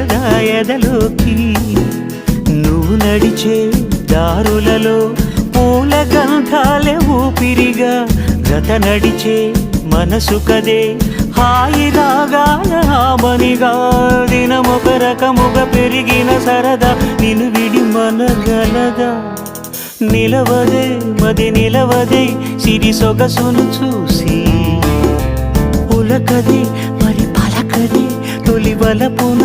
సరదా ఎదలోకి నువ్వు నడిచే దారులలో పూల గంధాలే ఊపిరిగా గత నడిచే మనసు కదే హాయి రాగాల హామనిగా దినమొక రకముగా పెరిగిన సరదా నిన్ను విడి మనగలదా నిలవదే మది నిలవదే సిరి సొగసును చూసి పులకదే మరి పలకదే తొలి వలపున